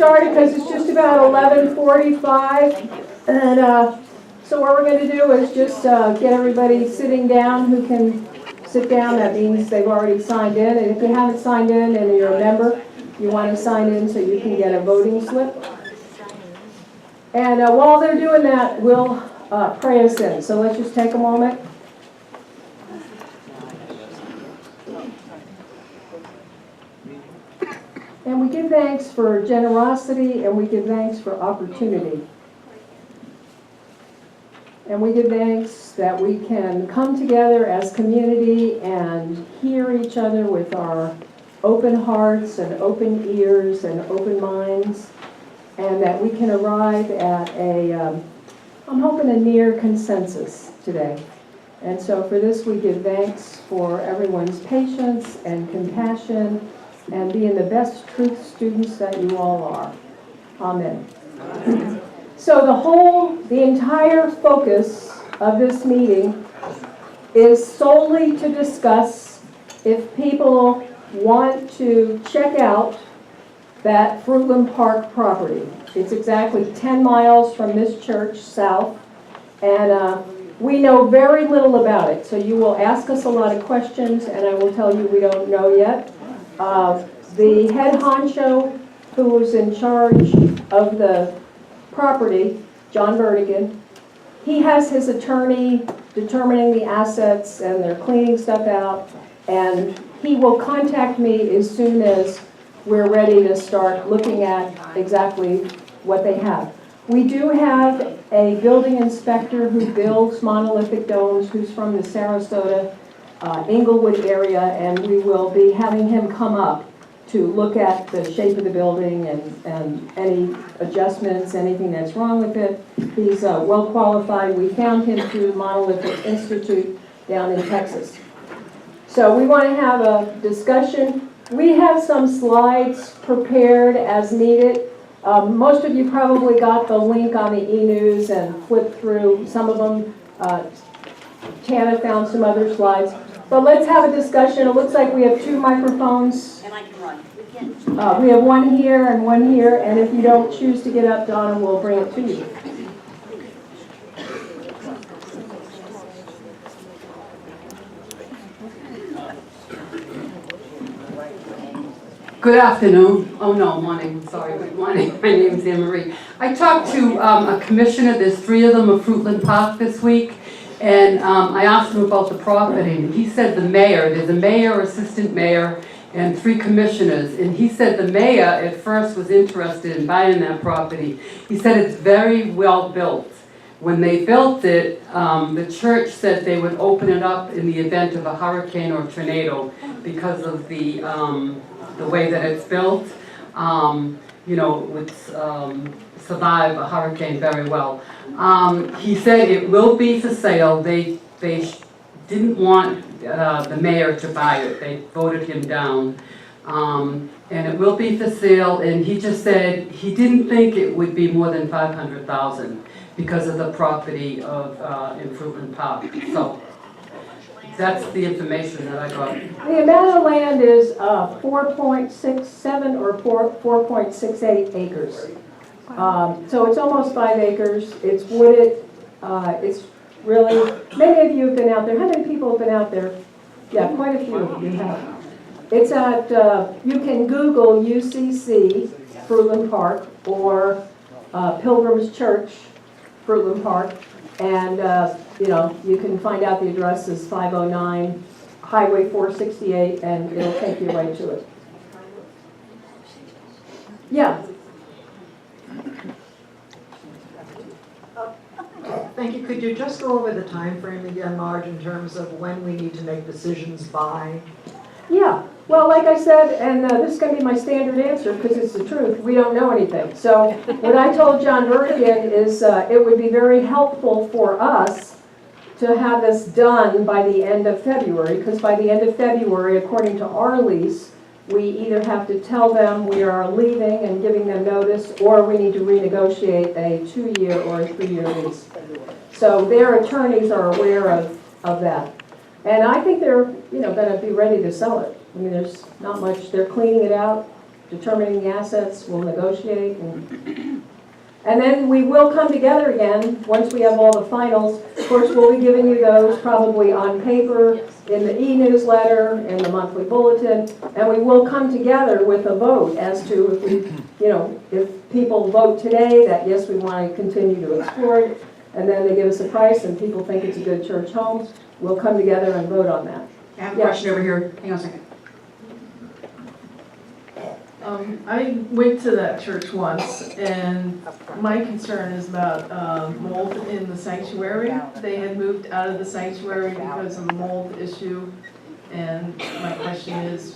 started because it's just about 11:45, and so what we're going to do is just get everybody sitting down who can sit down. That means they've already signed in, and if you haven't signed in and you're a member, you want to sign in so you can get a voting slip. And while they're doing that, we'll pray us in. So let's just take a moment. And we give thanks for generosity, and we give thanks for opportunity. And we give thanks that we can come together as community and hear each other with our open hearts and open ears and open minds, and that we can arrive at I'm hoping a near consensus today. And so for this we give thanks for everyone's patience and compassion and being the best truth students that you all are. Amen. So the entire focus of this meeting is solely to discuss if people want to check out that Fruitland Park property. It's exactly 10 miles from this church south, and we know very little about it. So you will ask us a lot of questions, and I will tell you we don't know yet. The head honcho who was in charge of the property, John Vertigan, he has his attorney determining the assets, and they're cleaning stuff out, and he will contact me as soon as we're ready to start looking at exactly what they have. We do have a building inspector who builds monolithic domes, who's from the Sarasota, Inglewood area, and we will be having him come up to look at the shape of the building and any adjustments, anything that's wrong with it. He's well qualified. We found him through the Monolithic Institute down in Texas. So we want to have a discussion. We have some slides prepared as needed. Most of you probably got the link on the e-news and flipped through some of them. Tana found some other slides. But let's have a discussion. It looks like we have 2 microphones. And I can run. We have one here, and if you don't choose to get up, Donna will bring it to you. Good afternoon. Oh no, morning. Sorry, good morning. My name's Anne Marie. I talked to a commissioner. There's 3 of them of Fruitland Park this week. And I asked him about the property. He said the mayor, there's a mayor, assistant mayor, and 3 commissioners. And he said the mayor at first was interested in buying that property. He said it's very well built. When they built it, the church said they would open it up in the event of a hurricane or tornado because of the way that it's built. You know, it would survive a hurricane very well. He said it will be for sale. They didn't want the mayor to buy it. They voted him down. And it will be for sale, and he just said he didn't think it would be more than $500,000 because of the property of in Fruitland Park. So that's the information that I got. The amount of land is 4.67 or 4.68 acres. So it's almost 5 acres. It's wooded. It's really, many of you have been out there. How many people have been out there? Yeah, quite a few of you have. It's at, you can Google UCC Fruitland Park or Pilgrim's Church Fruitland Park, and you know, you can find out the address is 509 Highway 468, and it'll take you right to it. Yeah. Thank you. Could you just go over the time frame again, Marge, in terms of when we need to make decisions by? Yeah. Well, like I said, and this is going to be my standard answer because it's the truth, we don't know anything. So what I told John Vertigan is it would be very helpful for us to have this done by the end of February, because by the end of February, according to our lease, we either have to tell them we are leaving and giving them notice, or we need to renegotiate a 2-year or a 3-year lease. So their attorneys are aware of that. And I think they're, you know, going to be ready to sell it. I mean, there's not much. They're cleaning it out. determining the assets, we'll negotiate, and then we will come together again, once we have all the finals. Of course, we'll be giving you those probably on paper, in the e-newsletter, in the monthly bulletin, and we will come together with a vote as to if we, if people vote today that yes, we want to continue to explore it, and then they give us a price and people think it's a good church home, we'll come together and vote on that. I have a Yeah. question over here. Hang on a second. I went to that church once, and my concern is about mold in the sanctuary. They had moved out of the sanctuary because of the mold issue, and my question is,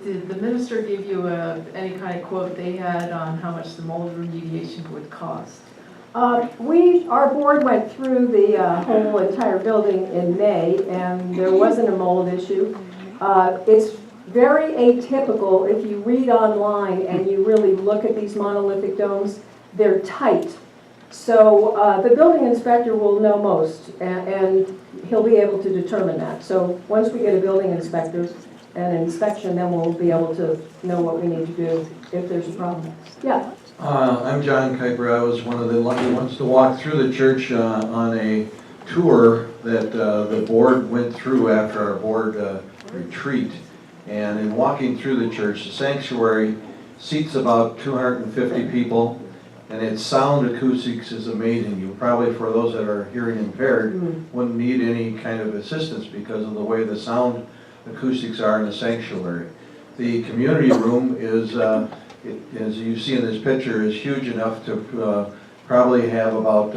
did the minister give you any kind of quote they had on how much the mold remediation would cost? Our board went through the whole entire building in May, and there wasn't a mold issue. It's very atypical if you read online and you really look at these monolithic domes, they're tight. So the building inspector will know most, and he'll be able to determine that. So once we get a building inspector and inspection, then we'll be able to know what we need to do if there's a problem. Yeah. I'm John Kuiper. I was one of the lucky ones to walk through the church on a tour that the board went through after our board retreat. And in walking through the church, the sanctuary seats about 250 people, and its sound acoustics is amazing. You probably, for those that are hearing impaired, wouldn't need any kind of assistance because of the way the sound acoustics are in the sanctuary. The community room is, as you see in this picture, is huge enough to probably have about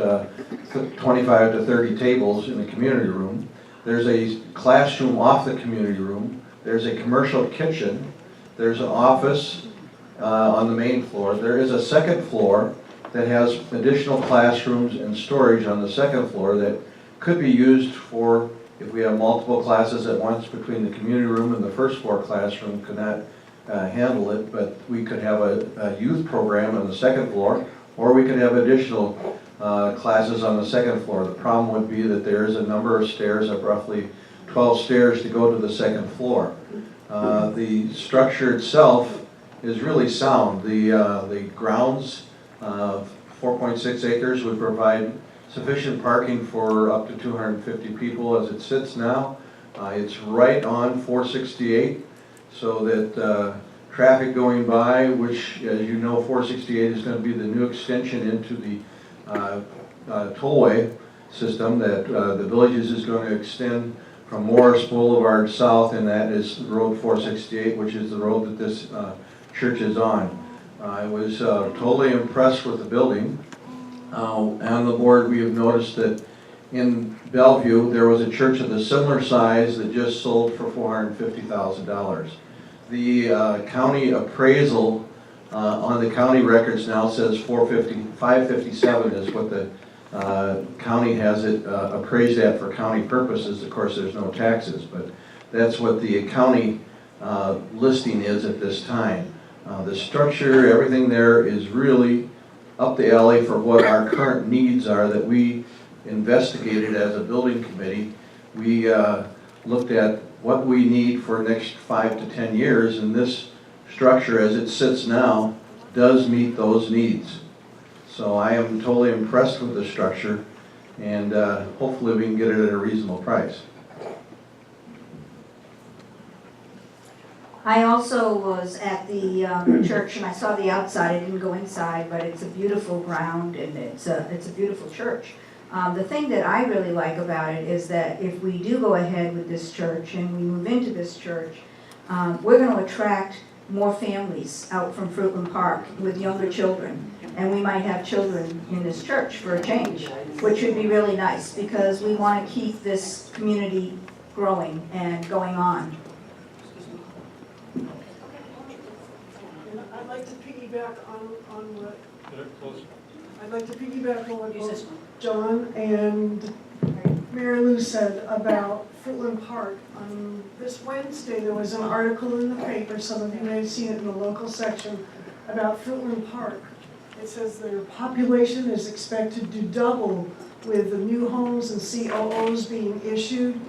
25 to 30 tables in the community room. There's a classroom off the community room. There's a commercial kitchen. There's an office on the main floor. There is a second floor that has additional classrooms and storage on the second floor that could be used for, if we have multiple classes at once between the community room and the first floor classroom, could not handle it, but we could have a youth program on the second floor, or we could have additional classes on the second floor. The problem would be that there is a number of stairs, of roughly 12 stairs to go to the second floor. The structure itself is really sound. The grounds, 4.6 acres, would provide sufficient parking for up to 250 people as it sits now. It's right on 468, so that traffic going by, which, as you know, 468 is going to be the new extension into the tollway system that the Villages is going to extend from Morris Boulevard south, and that is Road 468, which is the road that this church is on. I was totally impressed with the building. On the board, we have noticed that in Bellevue, there was a church of a similar size that just sold for $450,000. The county appraisal on the county records now says 557 is what the county has it appraised at for county purposes. Of course, there's no taxes, but that's what the county listing is at this time. The structure, everything there is really up the alley for what our current needs are that we investigated as a building committee. We looked at what we need for the next 5 to 10 years, and this structure as it sits now does meet those needs. So I am totally impressed with the structure, and hopefully we can get it at a reasonable price. I also was at the church, and I saw the outside. I didn't go inside, but it's a beautiful ground, and it's a beautiful church. The thing that I really like about it is that if we do go ahead with this church and we move into this church, we're going to attract more families out from Fruitland Park with younger children. And we might have children in this church for a change, which would be really nice because we want to keep this community growing and going on. I'd like to piggyback on what I'd like to piggyback on what both John and Mary Lou said about Fruitland Park. On this Wednesday, there was an article in the paper, some of you may have seen it in the local section, about Fruitland Park. It says their population is expected to double with the new homes and COOs being issued,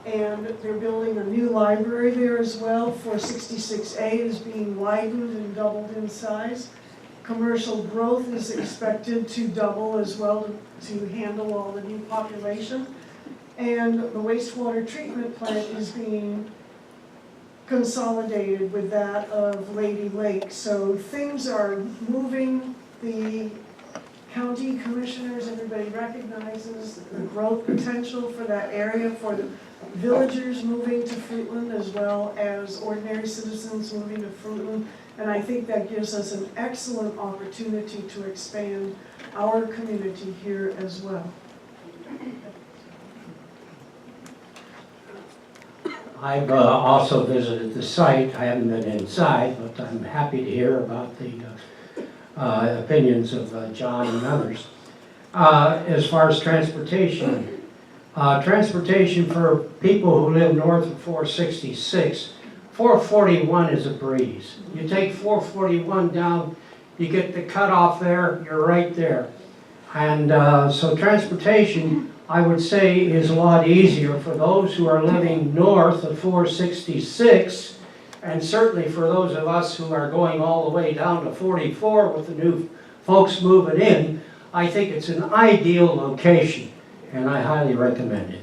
And they're building a new library there as well. 466A is being widened and doubled in size. Commercial growth is expected to double as well to handle all the new population. And the wastewater treatment plant is being consolidated with that of Lady Lake. So things are moving. The county commissioners, everybody recognizes the growth potential for that area, for the villagers moving to Fruitland as well as ordinary citizens moving to Fruitland. And I think that gives us an excellent opportunity to expand our community here as well. I've also visited the site. I haven't been inside, but I'm happy to hear about the opinions of John and others. As far as transportation, transportation for people who live north of 466, 441 is a breeze. You take 441 down, you get the cutoff there, you're right there. And so transportation, I would say, is a lot easier for those who are living north of 466, and certainly for those of us who are going all the way down to 44 with the new folks moving in. I think it's an ideal location, and I highly recommend it.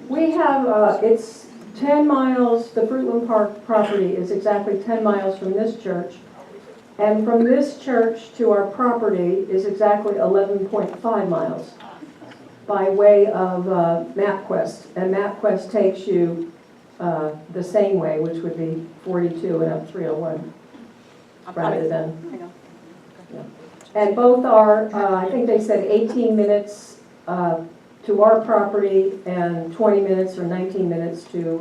We have, it's 10 miles, the Fruitland Park property is exactly 10 miles from this church. And from this church to our property is exactly 11.5 miles by way of MapQuest. And MapQuest takes you the same way, which would be 42 and up 301 rather than. Yeah. And both are, I think they said 18 minutes to our property and 20 minutes or 19 minutes to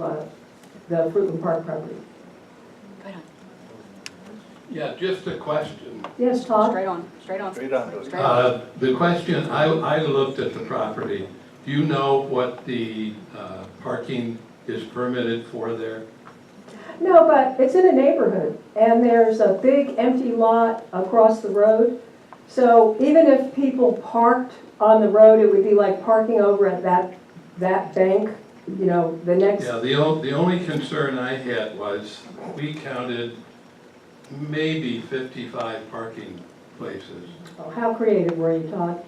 the Fruitland Park property. Yeah, just a question. Yes, Todd? Straight on. The question, I looked at the property. Do you know what the parking is permitted for there? No, but it's in a neighborhood, and there's a big empty lot across the road. So even if people parked on the road, it would be like parking over at that bank, you know, the next. Yeah, the only concern I had was we counted maybe 55 parking places. Oh, how creative were you, Todd?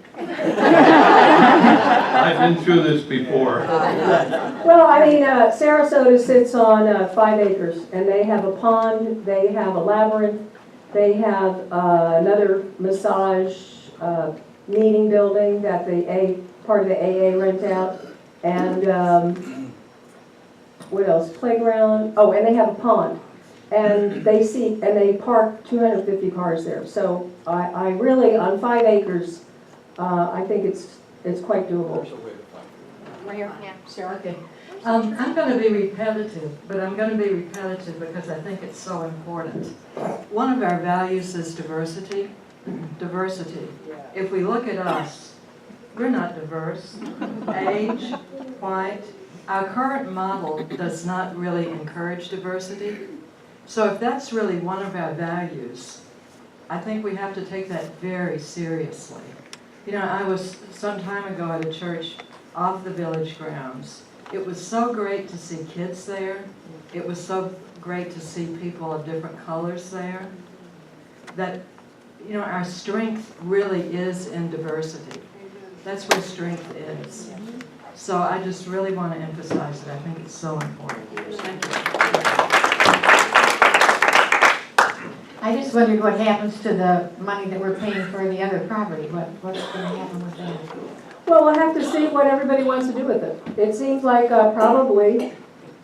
I've been through this before. Well, I mean, Sarasota sits on 5 acres, and they have a pond, they have a labyrinth, they have another massage meeting building that part of the AA rent out, and what else? Playground. Oh, and they have a pond, and they park 250 cars there. So I really, on 5 acres, I think it's quite doable. Right here. Yeah. Sarah, okay. I'm going to be repetitive, but I'm going to be repetitive because I think it's so important. One of our values is diversity. Diversity. If we look at us, we're not diverse. Age, white. Our current model does not really encourage diversity. So if that's really one of our values, I think we have to take that very seriously. You know, I was some time ago at a church off the village grounds. It was so great to see kids there. It was so great to see people of different colors there. That, you know, our strength really is in diversity. That's where strength is. So I just really want to emphasize that. I think it's so important. Thank you. I just wondered what happens to the money that we're paying for the other property. What's going to happen with that? Well, we'll have to see what everybody wants to do with it. It seems like probably,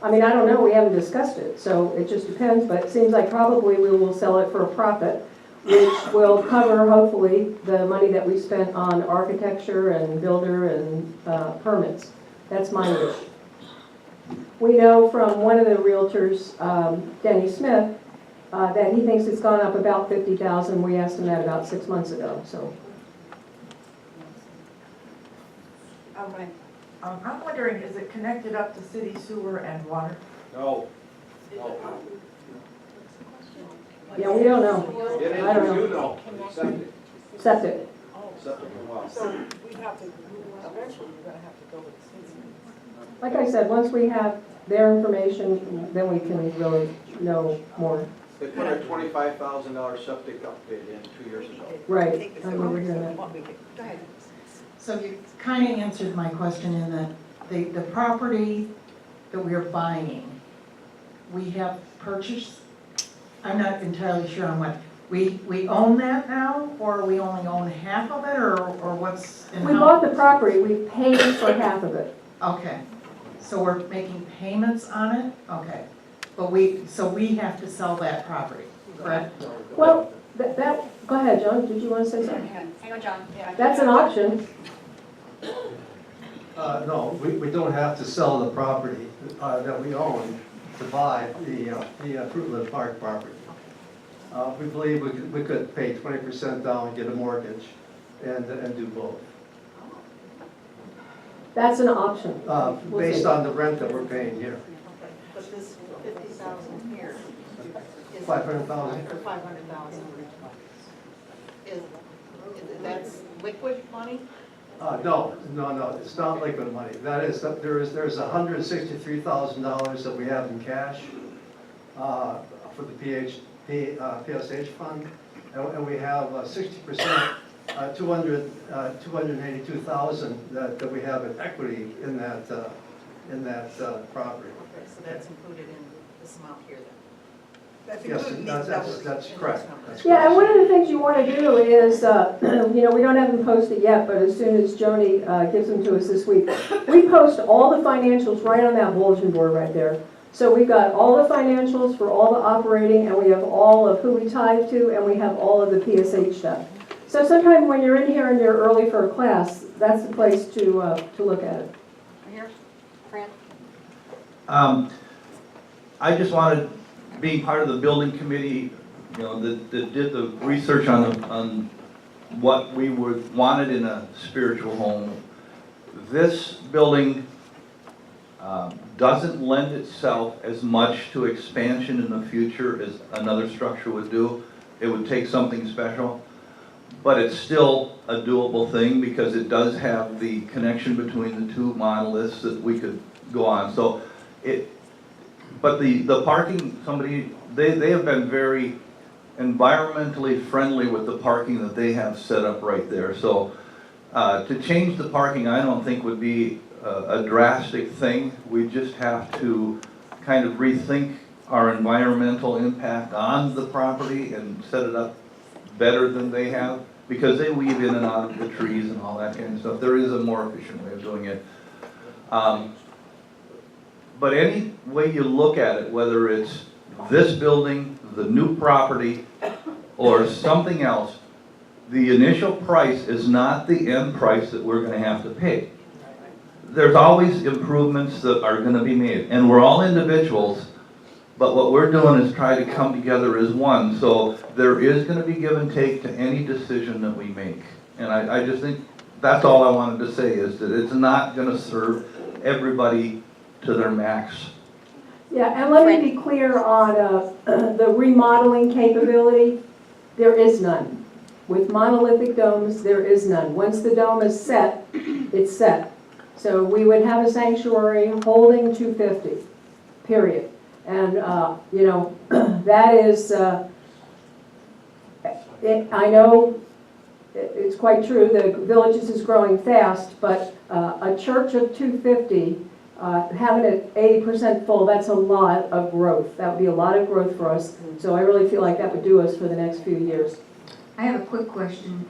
I mean, I don't know, we haven't discussed it, so it just depends, but it seems like probably we will sell it for a profit, which will cover, hopefully, the money that we spent on architecture and builder and permits. That's my wish. We know from one of the realtors, Denny Smith, that he thinks it's gone up about $50,000. We asked him that about 6 months ago, so. I'm wondering, is it connected up to city sewer and water? No. Yeah, we don't know. It is, I don't know. you know, septic. Septic. Septic and well. So we have to, eventually we're gonna have to go with city. Like I said, once we have their information, then we can really know more. They put a $25,000 septic update in 2 years ago. Right, I remember hearing that. Go ahead. So you kind of answered my question in that the property that we're buying, we have purchased, I'm not entirely sure on what, we own that now, or we only own half of it, or what's? and We how- bought the property, we paid for half of it. Okay, so we're making payments on it? Okay, but so we have to sell that property, correct? Well, go ahead, John, did you want to say something? Hang on, John. Yeah. That's an option. No, we don't have to sell the property that we own to buy the Fruitland Park property. We believe we could pay 20% down, get a mortgage, and do both. That's an option. Based on the rent that we're paying here. But this 50,000 here is. 500,000. Or 500,000. Is, that's liquid money? No, it's not liquid money. There's $163,000 that we have in cash for the PSH fund, and we have 60%, 282,000 that we have in equity in that property. Okay, so that's included in this amount here then? Yes, that's correct. Yeah, and one of the things you want to do is, we don't have them posted yet, but as soon as Joni gives them to us this week, we post all the financials right on that bulletin board right there. So we've got all the financials for all the operating, and we have all of who we tithe to, and we have all of the PSH stuff. So sometime when you're in here and you're early for a class, that's the place to look at it. Here, Fran? I just wanted, being part of the building committee, that did the research on what we wanted in a spiritual home. This building doesn't lend itself as much to expansion in the future as another structure would do. It would take something special, but it's still a doable thing because it does have the connection between the two monoliths that we could go on. So but the parking, they have been very environmentally friendly with the parking that they have set up right there. So to change the parking, I don't think would be a drastic thing. We just have to kind of rethink our environmental impact on the property and set it up better than they have, because they weave in and out of the trees and all that kind of stuff. There is a more efficient way of doing it. But any way you look at it, whether it's this building, the new property, or something else, the initial price is not the end price that we're going to have to pay. There's always improvements that are going to be made, and we're all individuals, but what we're doing is try to come together as one. So there is going to be give and take to any decision that we make. And I just think that's all I wanted to say, is that it's not going to serve everybody to their max. Yeah, and let me be clear on the remodeling capability. There is none. With monolithic domes, there is none. Once the dome is set, it's set. So we would have a sanctuary holding 250, period. And, that is, I know it's quite true, the Villages is growing fast, but a church of 250, having it 80% full, that's a lot of growth. That would be a lot of growth for us. So I really feel like that would do us for the next few years. I have a quick question.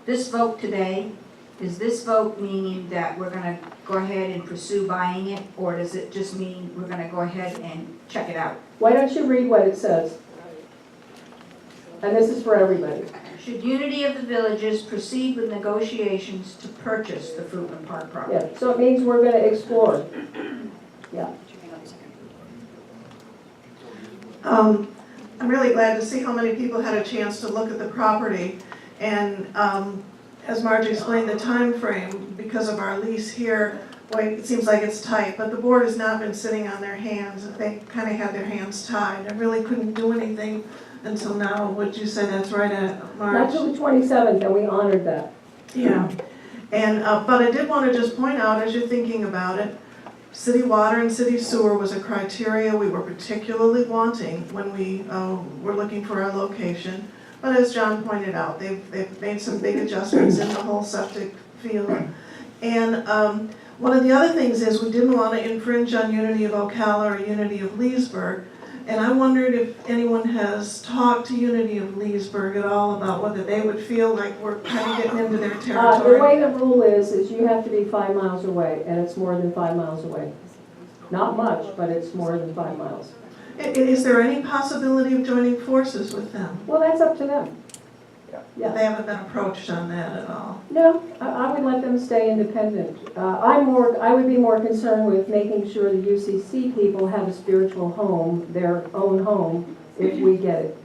This vote today, is this vote meaning that we're gonna go ahead and pursue buying it, or does it just mean we're gonna go ahead and check it out? Why don't you read what it says? And this is for everybody. Should Unity of the Villages proceed with negotiations to purchase the Fruitland Park property? Yeah, so it means we're gonna explore. Yeah. I'm really glad to see how many people had a chance to look at the property. And as Margie explained, the time frame, because of our lease here, it seems like it's tight, but the board has not been sitting on their hands. They kind of had their hands tied. They really couldn't do anything until now. Would you say that's right, Marge? Not till the 27th, and we honored that. Yeah. And, but I did want to just point out, as you're thinking about it, city water and city sewer was a criteria we were particularly wanting when we were looking for our location. But as John pointed out, they've made some big adjustments in the whole septic field. And one of the other things is we didn't want to infringe on Unity of Ocala or Unity of Leesburg. And I wondered if anyone has talked to Unity of Leesburg at all about whether they would feel like we're kind of getting into their The territory. way the rule is you have to be 5 miles away, and it's more than 5 miles away. Not much, but it's more than 5 miles. Is there any possibility of joining forces with them? Well, that's up to them. Yeah. They haven't been approached on that at all. No, I would let them stay independent. I would be more concerned with making sure the UCC people have a spiritual home, their own home, if we get it.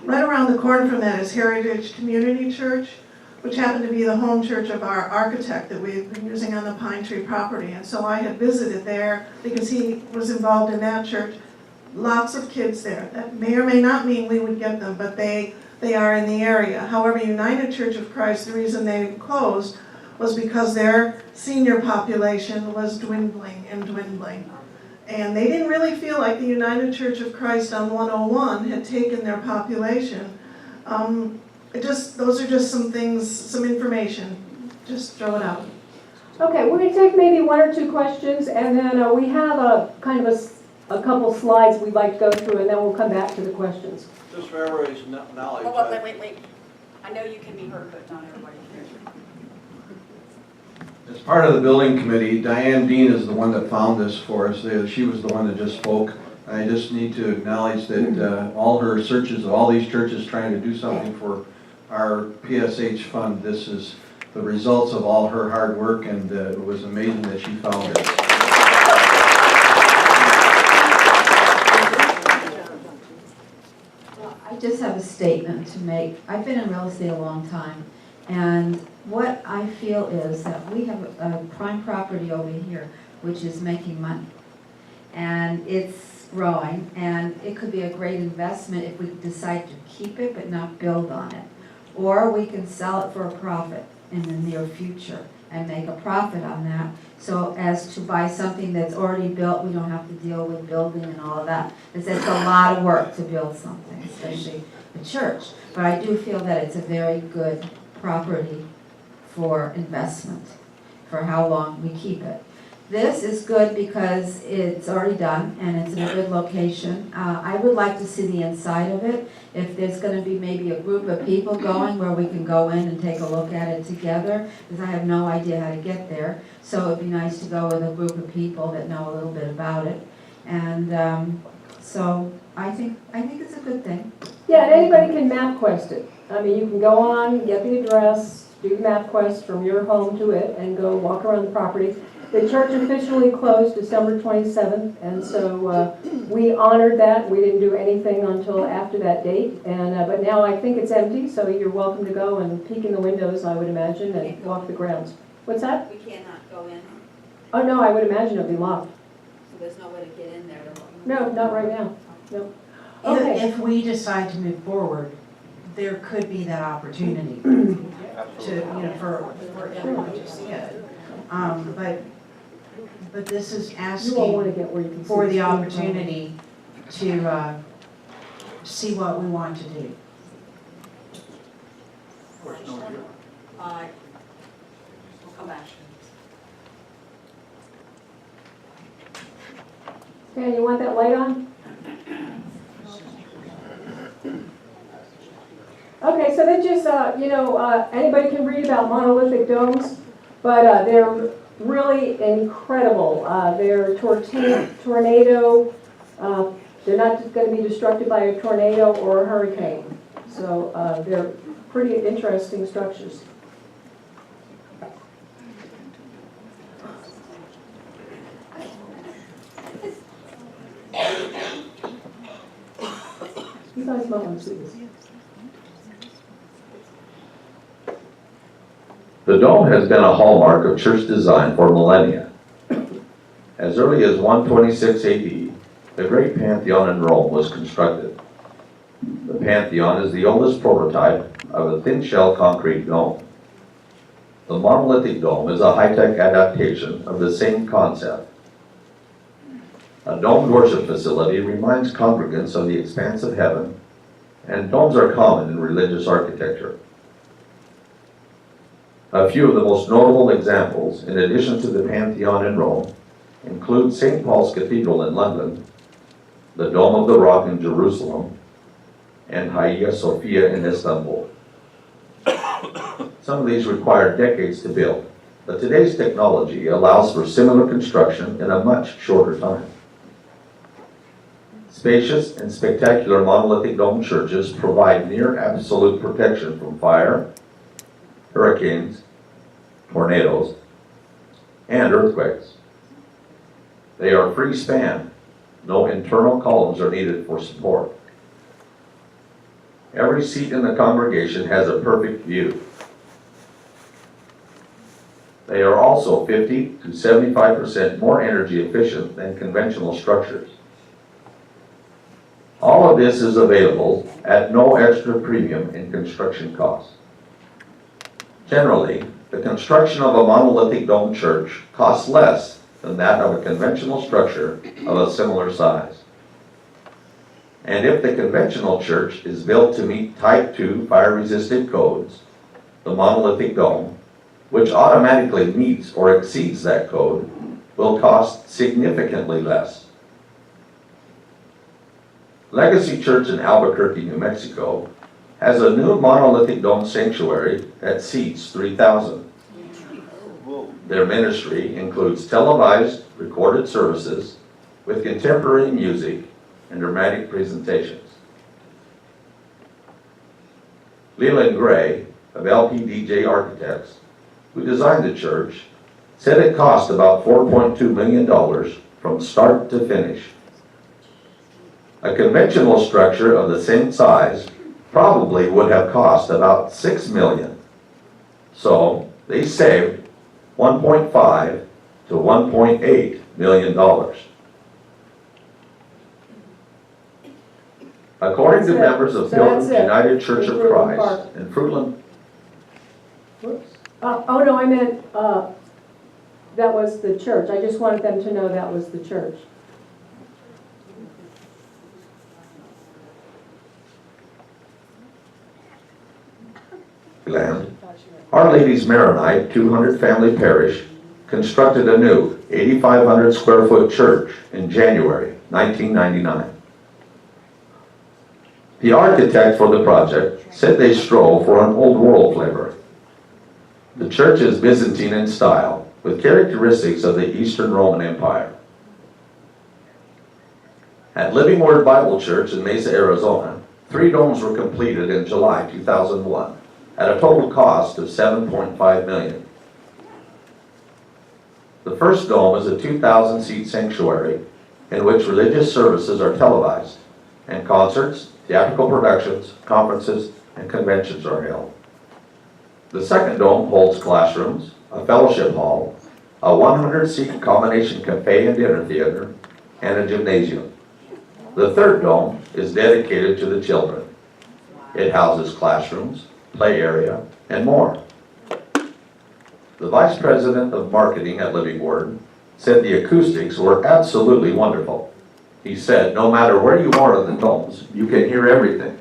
Right around the corner from that is Heritage Community Church, which happened to be the home church of our architect that we've been using on the Pine Tree property. And so I had visited there because he was involved in that church. Lots of kids there. That may or may not mean we would get them, but they are in the area. However, United Church of Christ, the reason they closed was because their senior population was dwindling and dwindling. And they didn't really feel like the United Church of Christ on 101 had taken their population. Those are just some things, some information. Just throw it out. Okay, we're going to take maybe 1 or 2 questions, and then we have a kind of a couple slides we'd like to go through, and then we'll come back to the questions. Just for everybody's knowledge. Oh, wait. I know you can be heard, but not everybody can. As part of the building committee, Diane Dean is the one that found this for us. She was the one that just spoke. I just need to acknowledge that all her searches of all these churches trying to do something for our PSH fund, this is the results of all her hard work, and it was amazing that she found it. I just have a statement to make. I've been in real estate a long time, and what I feel is that we have a prime property over here which is making money, and it's growing, and it could be a great investment if we decide to keep it but not build on it. Or we can sell it for a profit in the near future and make a profit on that, so as to buy something that's already built. We don't have to deal with building and all of that. It's a lot of work to build something, especially a church. But I do feel that it's a very good property for investment, for how long we keep it. This is good because it's already done and it's in a good location. I would like to see the inside of it. If there's going to be maybe a group of people going where we can go in and take a look at it together, because I have no idea how to get there. So it'd be nice to go with a group of people that know a little bit about it. And so I think it's a good thing. Yeah, and anybody can MapQuest it. I mean, you can go on, get the address, do MapQuest from your home to it, and go walk around the property. The church officially closed December 27th, and so we honored that. We didn't do anything until after that date, and but now I think it's empty, so you're welcome to go and peek in the windows, I would imagine, and walk the grounds. What's that? We cannot go in, Oh, no, I would imagine it'd be locked. so there's no way to get in there. No, not right now. No. Okay. If we decide to move forward, there could be that opportunity to, for everyone to see it. But this is You all want to asking get where you can see for the street opportunity to see what we want to do. We'll come back. Okay, you want that light on? Okay, so they just, anybody can read about monolithic domes, but they're really incredible. They're tornado, they're not going to be destructed by a tornado or a hurricane. So they're pretty interesting structures. You guys might want to see this. The dome has been a hallmark of church design for millennia. As early as 126 AD, the Great Pantheon in Rome was constructed. The Pantheon is the oldest prototype of a thin-shell concrete dome. The monolithic dome is a high-tech adaptation of the same concept. A domed worship facility reminds congregants of the expanse of heaven, and domes are common in religious architecture. A few of the most notable examples, in addition to the Pantheon in Rome, include St. Paul's Cathedral in London, the Dome of the Rock in Jerusalem, and Hagia Sophia in Istanbul. Some of these required decades to build, but today's technology allows for similar construction in a much shorter time. Spacious and spectacular monolithic dome churches provide near absolute protection from fire, hurricanes, tornadoes, and earthquakes. They are free span. No internal columns are needed for support. Every seat in the congregation has a perfect view. They are also 50 to 75% more energy efficient than conventional structures. All of this is available at no extra premium in construction costs. Generally, the construction of a monolithic dome church costs less than that of a conventional structure of a similar size. And if the conventional church is built to meet Type 2 fire-resistant codes, the monolithic dome, which automatically meets or exceeds that code, will cost significantly less. Legacy Church in Albuquerque, New Mexico, has a new monolithic dome sanctuary that seats 3,000. Their ministry includes televised, recorded services with contemporary music and dramatic presentations. Leland Gray of LPDJ Architects, who designed the church, said it cost about $4.2 million from start to finish. A conventional structure of the same size probably would have cost about $6 million. So they saved $1.5 to $1.8 million. According to members of Pilgrim United Church of Christ in Fruitland. Whoops. Oh, no, I meant, that was the church. I just wanted them to know that was the church. Land, Our Lady's Maronite 200 family parish constructed a new 8,500 square foot church in January 1999. The architect for the project said they strove for an old world flavor. The church is Byzantine in style with characteristics of the Eastern Roman Empire. At Living Word Bible Church in Mesa, Arizona, 3 domes were completed in July 2001. At a total cost of $7.5 million. The first dome is a 2,000-seat sanctuary in which religious services are televised, and concerts, theatrical productions, conferences, and conventions are held. The second dome holds classrooms, a fellowship hall, a 100-seat combination cafe and dinner theater, and a gymnasium. The third dome is dedicated to the children. It houses classrooms, play area, and more. The Vice President of Marketing at Living Word said the acoustics were absolutely wonderful. He said, no matter where you are in the domes, you can hear everything.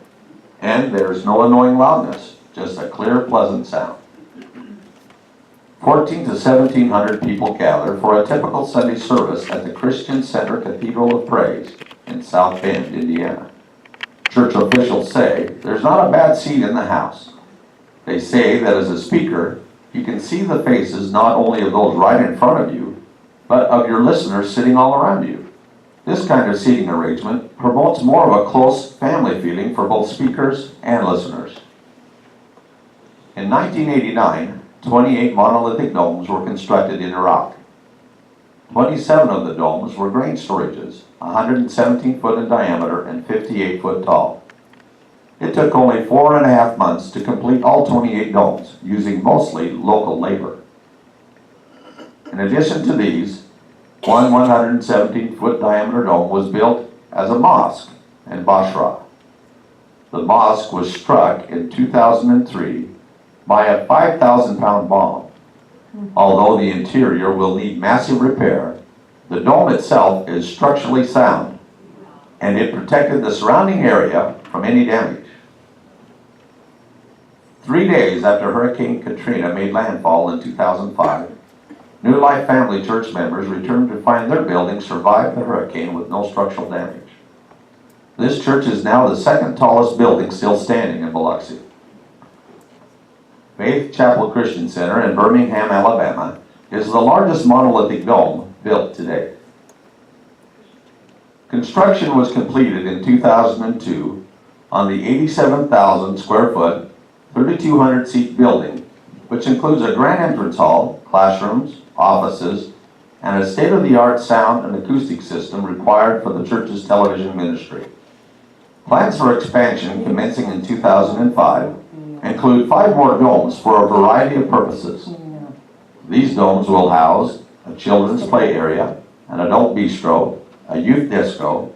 And there's no annoying loudness, just a clear, pleasant sound. 1,400 to 1,700 people gather for a typical Sunday service at the Christian Center Cathedral of Praise in South Bend, Indiana. Church officials say there's not a bad seat in the house. They say that as a speaker, you can see the faces not only of those right in front of you, but of your listeners sitting all around you. This kind of seating arrangement promotes more of a close family feeling for both speakers and listeners. In 1989, 28 monolithic domes were constructed in Iraq. 27 of the domes were grain storages, 117 foot in diameter and 58 foot tall. It took only 4.5 months to complete all 28 domes, using mostly local labor. In addition to these, one 117-foot diameter dome was built as a mosque in Basra. The mosque was struck in 2003 by a 5,000-pound bomb. Although the interior will need massive repair, The dome itself is structurally sound, and it protected the surrounding area from any damage. 3 days after Hurricane Katrina made landfall in 2005, New Life Family Church members returned to find their building survived the hurricane with no structural damage. This church is now the second tallest building still standing in Biloxi. Faith Chapel Christian Center in Birmingham, Alabama is the largest monolithic dome built today. Construction was completed in 2002 on the 87,000 square foot, 3,200 seat building, which includes a grand entrance hall, classrooms, offices, and a state-of-the-art sound and acoustic system required for the church's television ministry. Plans for expansion commencing in 2005 include 5 more domes for a variety of purposes. These domes will house a children's play area, an adult bistro, a youth disco,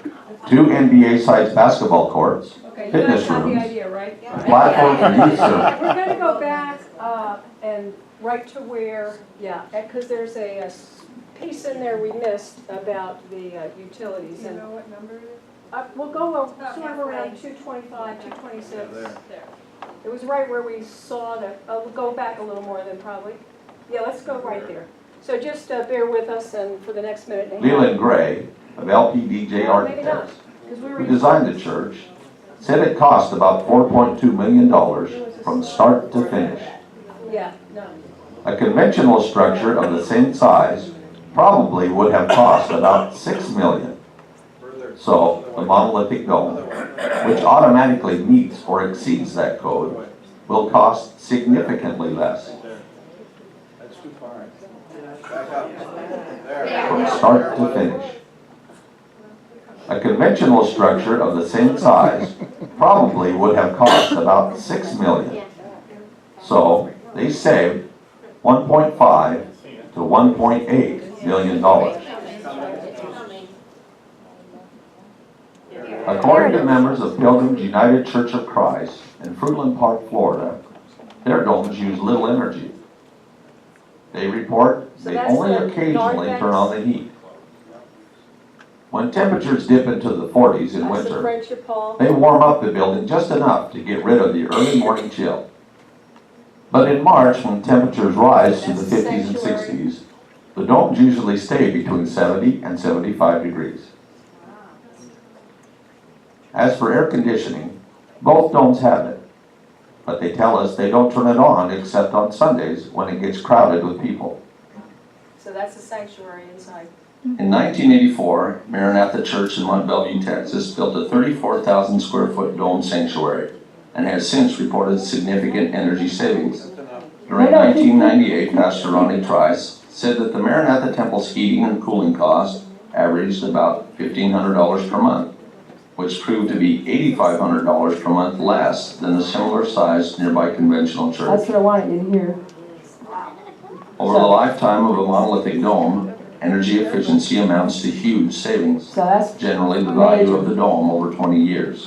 2 NBA-sized basketball courts, Okay, you fitness guys got the rooms, idea, right? a platform for youth service. We're gonna go back, and right to where, yeah, because there's a piece in there we missed about the utilities. You And know what number it is? we'll go sort of around 225, 226. It was right where we saw that, we'll go back a little more than probably. Yeah, let's go right there. So just bear with us and for the next minute and a half. Leland Gray of LPDJ Maybe not, Architects, because we were. who designed the church, said it cost about $4.2 million from start to finish. Yeah, no. A conventional structure of the same size probably would have cost about $6 million. So the monolithic dome, which automatically meets or exceeds that code, will cost significantly less. From start to finish. A conventional structure of the same size probably would have cost about $6 million. So they saved $1.5 to $1.8 million. According to members of Pilgrims United Church of Christ in Fruitland Park, Florida, their domes use little energy. They report they only occasionally turn on the heat. When temperatures dip into the 40s in That's the winter, friendship, Paul. they warm up the building just enough to get rid of the early morning chill. But in March, when temperatures rise to the 50s and 60s, the domes usually stay between 70 and 75 degrees. As for air conditioning, both domes have it, but they tell us they don't turn it on except on Sundays when it gets crowded with people. So that's the sanctuary inside. In 1984, Maranatha Church in Mont Belvieu, Texas built a 34,000 square foot dome sanctuary and has since reported significant energy savings. During 1998, Pastor Ronnie Trice said that the Maranatha Temple's heating and cooling cost averaged about $1,500 per month, which proved to be $8,500 per month less than the similar sized nearby conventional church. That's what I wanted you to hear. Over the lifetime of a monolithic dome, energy efficiency amounts to huge savings. So that's Generally, the value of the dome over 20 years.